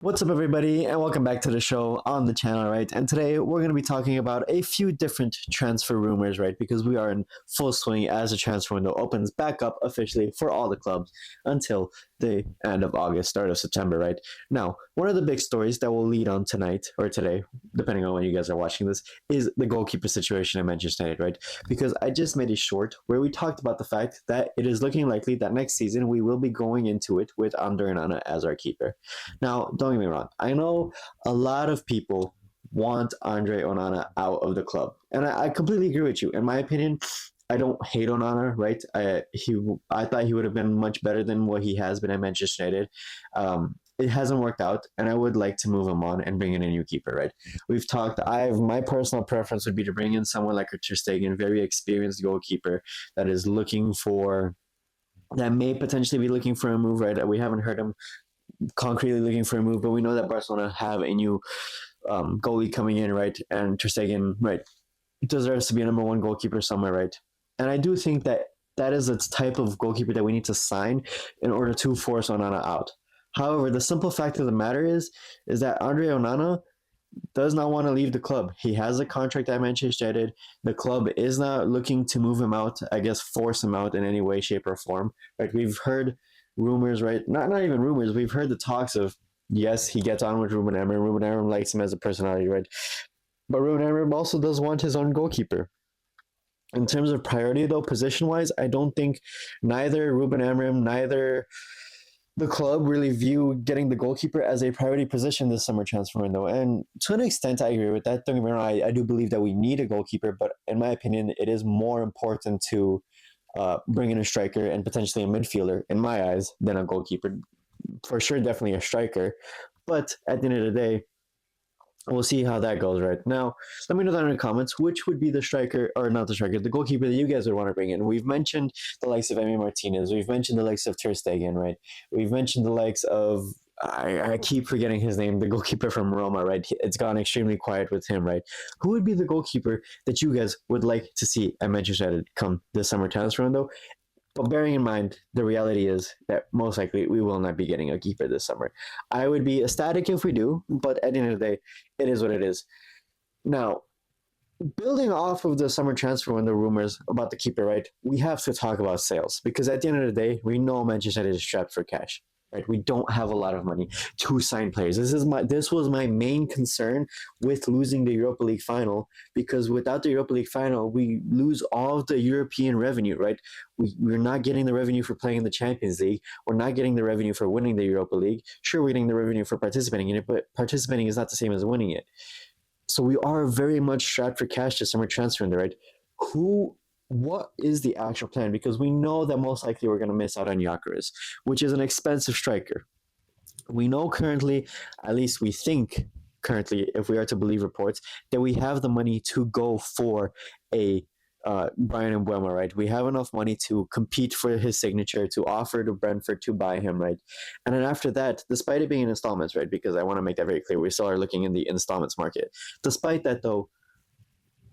What's up, everybody, and welcome back to the show on the channel, right? And today we're going to be talking about a few different transfer rumors, right? Because we are in full swing as the transfer window opens back up officially for all the clubs until the end of August, start of September, right? Now, one of the big stories that will lead on tonight or today, depending on when you guys are watching this, is the goalkeeper situation at Manchester United, right? Because I just made a short where we talked about the fact that it is looking likely that next season we will be going into it with Andre Onana as our keeper. Now, don't get me wrong. I know a lot of people want Andre Onana out of the club, and I completely agree with you. In my opinion, I don't hate Onana, right? I thought he would have been much better than what he has been at Manchester United. It hasn't worked out, and I would like to move him on and bring in a new keeper, right? We've talked. My personal preference would be to bring in someone like a Ter Stegen, very experienced goalkeeper that is looking for that may potentially be looking for a move, right? We haven't heard him concretely looking for a move, but we know that Barcelona have a new goalie coming in, right? And Ter Stegen, right, deserves to be a number one goalkeeper somewhere, right? And I do think that that is the type of goalkeeper that we need to sign in order to force Onana out. However, the simple fact of the matter is that Andre Onana does not want to leave the club. He has a contract at Manchester United. The club is not looking to move him out, I guess force him out in any way, shape, or form. Right? We've heard rumors, right? Not even rumors. We've heard the talks of, yes, he gets on with Ruben Amorim. Ruben Amorim likes him as a personality, right? But Ruben Amorim also does want his own goalkeeper. In terms of priority, though, position-wise, I don't think neither Ruben Amorim, neither the club really view getting the goalkeeper as a priority position this summer transfer window. And to an extent, I agree with that. Don't get me wrong, I do believe that we need a goalkeeper, but in my opinion, it is more important to bring in a striker and potentially a midfielder, in my eyes, than a goalkeeper. For sure, definitely a striker. But at the end of the day, we'll see how that goes right now. Let me know down in the comments which would be the striker, or not the striker, the goalkeeper that you guys would want to bring in. We've mentioned the likes of Emi Martinez. We've mentioned the likes of Ter Stegen, right? We've mentioned the likes of I keep forgetting his name, the goalkeeper from Roma, right? It's gone extremely quiet with him, right? Who would be the goalkeeper that you guys would like to see at Manchester United come this summer transfer window? But bearing in mind, the reality is that most likely we will not be getting a keeper this summer. I would be ecstatic if we do, but at the end of the day, it is what it is. Now, building off of the summer transfer window rumors about the keeper, right, we have to talk about sales because at the end of the day, we know Manchester United is strapped for cash. Right? We don't have a lot of money to sign players. This was my main concern with losing the Europa League final, because without the Europa League final, we lose all of the European revenue, right? We're not getting the revenue for playing in the Champions League. We're not getting the revenue for winning the Europa League. Sure, we're getting the revenue for participating in it, but participating is not the same as winning it. So we are very much strapped for cash this summer transfer window, right? What is the actual plan? Because we know that most likely we're going to miss out on Gyökeres, which is an expensive striker. We know currently, at least we think currently, if we are to believe reports, that we have the money to go for a Bryan Mbeumo, right? We have enough money to compete for his signature, to offer to Brentford to buy him, right? And then after that, despite it being in installments, right? Because I want to make that very clear, we still are looking in the installments market. Despite that, though,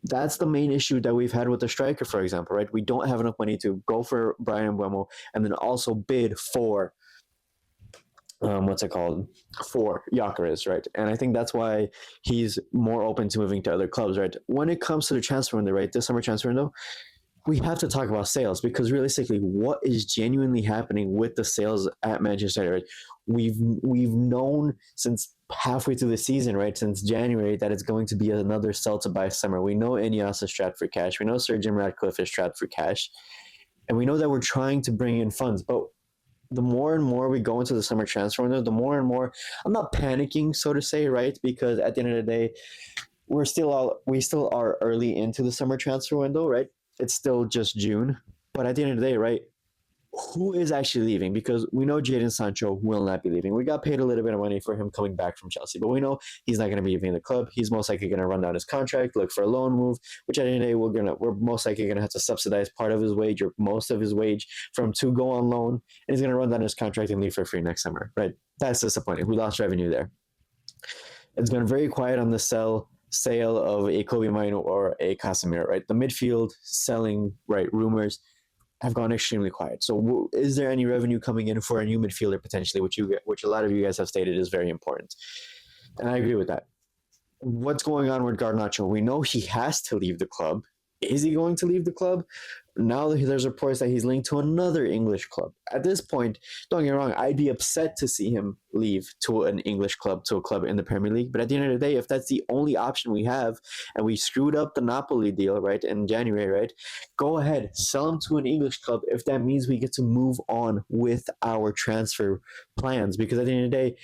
that's the main issue that we've had with the striker, for example, right? We don't have enough money to go for Bryan Mbeumo and then also bid for for Gyökeres, right? And I think that's why he's more open to moving to other clubs, right? When it comes to the transfer window, right, this summer transfer window, we have to talk about sales, because realistically, what is genuinely happening with the sales at Manchester United? Right? We've known since halfway through the season, right, since January, that it's going to be another sell to buy summer. We know Ineos is strapped for cash. We know Sir Jim Ratcliffe is strapped for cash, and we know that we're trying to bring in funds. But the more and more we go into the summer transfer window, the more and more I'm not panicking, so to say, right? Because at the end of the day, we still are early into the summer transfer window, right? It's still just June. But at the end of the day, right, who is actually leaving? Because we know Jadon Sancho will not be leaving. We got paid a little bit of money for him coming back from Chelsea, but we know he's not going to be leaving the club. He's most likely going to run down his contract, look for a loan move, which at the end of the day, we're most likely going to have to subsidize part of his wage or most of his wage from to go on loan, and he's going to run down his contract and leave for free next summer, right? That's disappointing. We lost revenue there. It's been very quiet on the sale of a Kobe Mino or a Casemiro, right? The midfield selling, right, rumors have gone extremely quiet. So, is there any revenue coming in for a new midfielder potentially, which a lot of you guys have stated is very important, and I agree with that. What's going on with Garnacho? We know he has to leave the club. Is he going to leave the club? Now there's reports that he's linked to another English club. At this point, don't get me wrong, I'd be upset to see him leave to an English club, to a club in the Premier League. But at the end of the day, if that's the only option we have, and we screwed up the Napoli deal, right, in January, right, go ahead, sell him to an English club if that means we get to move on with our transfer plans. Because at the end of the day,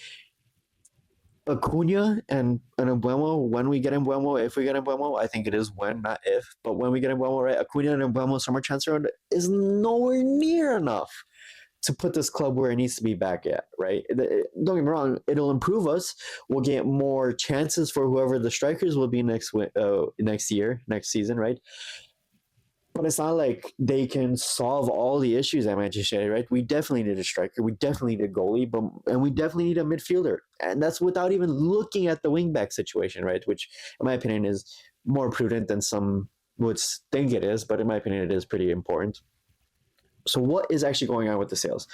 Acuna and Embuemo, when we get Embuemo, if we get Embuemo, I think it is when, not if, but when we get Embuemo, right, Acuna and Embuemo summer transfer is nowhere near enough to put this club where it needs to be back at, right? Don't get me wrong, it'll improve us. We'll get more chances for whoever the strikers will be next year, next season, right? But it's not like they can solve all the issues at Manchester United, right? We definitely need a striker, we definitely need a goalie, and we definitely need a midfielder, and that's without even looking at the wingback situation, right? Which, in my opinion, is more prudent than some would think it is, but in my opinion, it is pretty important. So what is actually going on with the sales?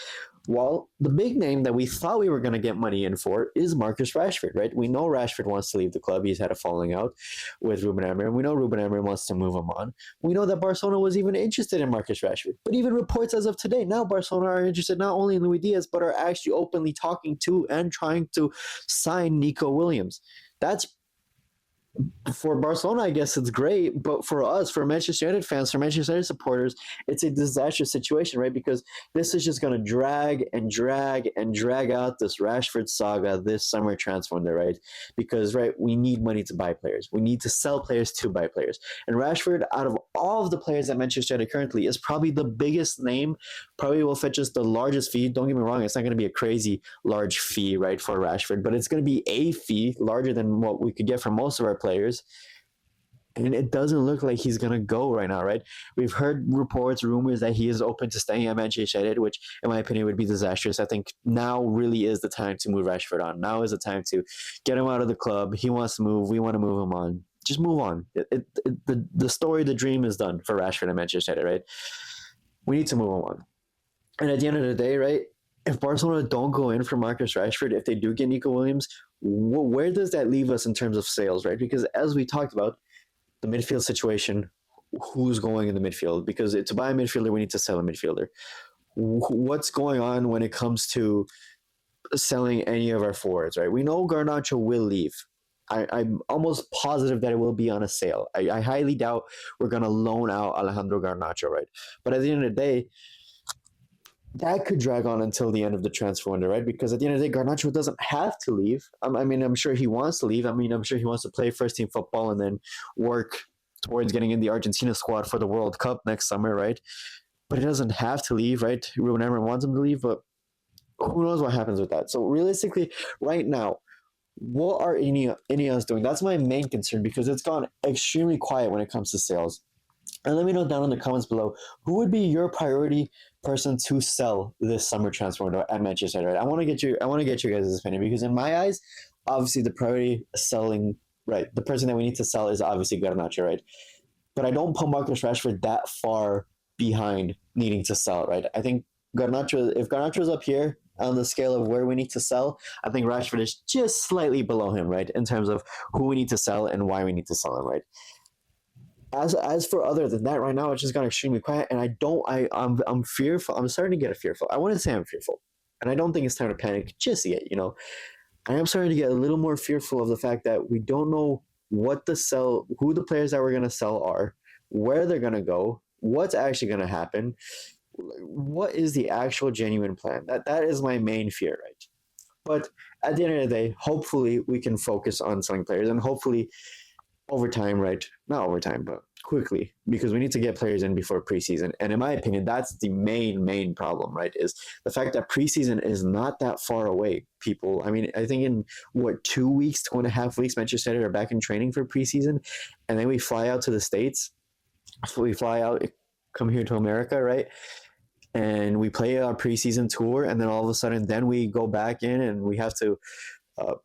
Well, the big name that we thought we were going to get money in for is Marcus Rashford, right? We know Rashford wants to leave the club. He's had a falling out with Ruben Amorim. We know Ruben Amorim wants to move him on. We know that Barcelona was even interested in Marcus Rashford. But even reports as of today, now Barcelona are interested not only in Luis Diaz, but are actually openly talking to and trying to sign Nico Williams. That's for Barcelona, I guess it's great, but for us, for Manchester United fans, for Manchester United supporters, it's a disastrous situation, right? Because this is just going to drag and drag and drag out this Rashford saga this summer transfer window, right? Because, right, we need money to buy players. We need to sell players to buy players. And Rashford, out of all of the players at Manchester United currently, is probably the biggest name, probably will fetch us the largest fee. Don't get me wrong, it's not going to be a crazy large fee, right, for Rashford, but it's going to be a fee larger than what we could get from most of our players. And it doesn't look like he's going to go right now, right? We've heard reports, rumors that he is open to staying at Manchester United, which, in my opinion, would be disastrous. I think now really is the time to move Rashford on. Now is the time to get him out of the club. He wants to move. We want to move him on. Just move on. The story, the dream is done for Rashford at Manchester United, right? We need to move him on. And at the end of the day, right, if Barcelona don't go in for Marcus Rashford, if they do get Nico Williams, where does that leave us in terms of sales, right? Because as we talked about, the midfield situation, who's going in the midfield? Because to buy a midfielder, we need to sell a midfielder. What's going on when it comes to selling any of our forwards, right? We know Garnacho will leave. I'm almost positive that it will be on a sale. I highly doubt we're going to loan out Alejandro Garnacho, right? But at the end of the day, that could drag on until the end of the transfer window, right? Because at the end of the day, Garnacho doesn't have to leave. I mean, I'm sure he wants to leave. I mean, I'm sure he wants to play first team football and then work towards getting in the Argentina squad for the World Cup next summer, right? But he doesn't have to leave, right? Ruben Amorim wants him to leave, but who knows what happens with that? So realistically, right now, what are Ineos doing? That's my main concern because it's gone extremely quiet when it comes to sales. And let me know down in the comments below, who would be your priority person to sell this summer transfer window at Manchester United? I want to get your guys' opinion because in my eyes, obviously the priority selling, right? The person that we need to sell is obviously Garnacho, right? But I don't put Marcus Rashford that far behind needing to sell, right? I think if Garnacho is up here on the scale of where we need to sell, I think Rashford is just slightly below him, right? In terms of who we need to sell and why we need to sell him, right? As for other than that, right now it's just gone extremely quiet, and I'm fearful. I'm starting to get fearful. I want to say I'm fearful, and I don't think it's time to panic just yet. I am starting to get a little more fearful of the fact that we don't know who the players that we're gonna sell are, where they're gonna go, what's actually gonna happen, what is the actual genuine plan. That is my main fear, right? But at the end of the day, hopefully we can focus on selling players, and hopefully over time, right? Not over time, but quickly, because we need to get players in before preseason. And in my opinion, that's the main problem, right? Is the fact that preseason is not that far away. People, I mean, I think in 2 weeks, 2.5 weeks, Manchester United are back in training for preseason, and then we fly out to the States. So we fly out, come here to America, right? And we play our preseason tour, and then all of a sudden, then we go back in, and we have to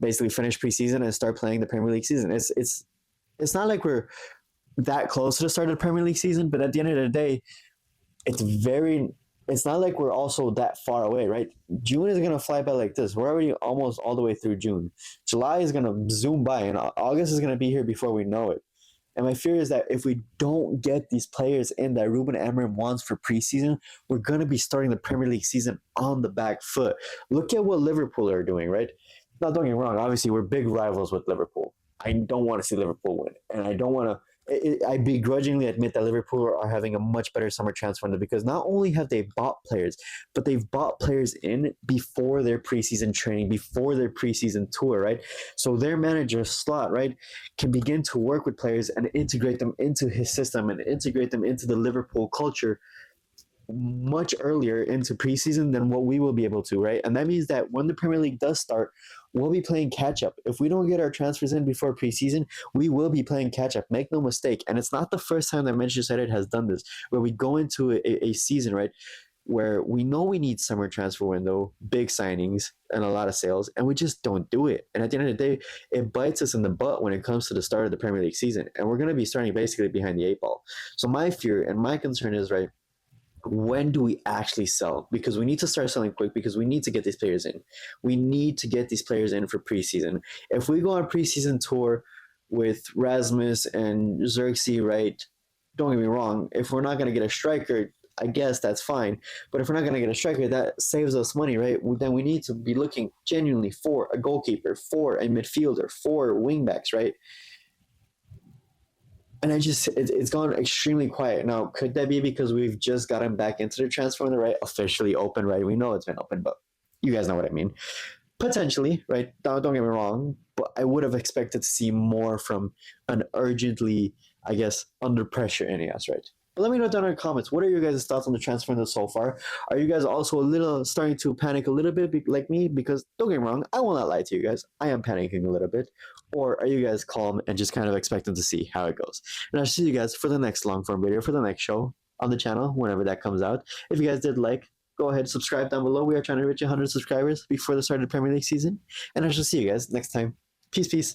basically finish preseason and start playing the Premier League season. It's not like we're that close to the start of the Premier League season, but at the end of the day, it's very, it's not like we're also that far away, right? June is gonna fly by like this. We're already almost all the way through June. July is gonna zoom by, and August is gonna be here before we know it. And my fear is that if we don't get these players in that Ruben Amorim wants for preseason, we're going to be starting the Premier League season on the back foot. Look at what Liverpool are doing, right? Now, don't get me wrong. Obviously, we're big rivals with Liverpool. I don't want to see Liverpool win, and I don't want to. I begrudgingly admit that Liverpool are having a much better summer transfer window because not only have they bought players, but they've bought players in before their preseason training, before their preseason tour, right? So their manager slot, right, can begin to work with players and integrate them into his system and integrate them into the Liverpool culture much earlier into preseason than what we will be able to, right? And that means that when the Premier League does start, we'll be playing catch up. If we don't get our transfers in before preseason, we will be playing catch up. Make no mistake. And it's not the first time that Manchester United has done this, where we go into a season, right, where we know we need summer transfer window, big signings, and a lot of sales, and we just don't do it. And at the end of the day, it bites us in the butt when it comes to the start of the Premier League season. And we're going to be starting basically behind the eight ball. So my fear and my concern is, right, when do we actually sell? Because we need to start selling quick because we need to get these players in. We need to get these players in for preseason. If we go on a preseason tour with Rasmus and Xerxes, right? Don't get me wrong. If we're not going to get a striker, I guess that's fine. But if we're not going to get a striker, that saves us money, right? Then we need to be looking genuinely for a goalkeeper, for a midfielder, for wingbacks, right? And it's gone extremely quiet. Now, could that be because we've just gotten back into the transfer window, right? Officially open, right? We know it's been open, but you guys know what I mean. Potentially, right? Don't get me wrong, but I would have expected to see more from an urgently, I guess, under pressure Ineos, right? But let me know down in the comments. What are your guys' thoughts on the transfer window so far? Are you guys also a little starting to panic a little bit like me? Because don't get me wrong, I will not lie to you guys. I am panicking a little bit. Or are you guys calm and just kind of expecting to see how it goes? And I'll see you guys for the next long form video, for the next show on the channel, whenever that comes out. If you guys did like, go ahead and subscribe down below. We are trying to reach 100 subscribers before the start of the Premier League season. And I shall see you guys next time. Peace, peace.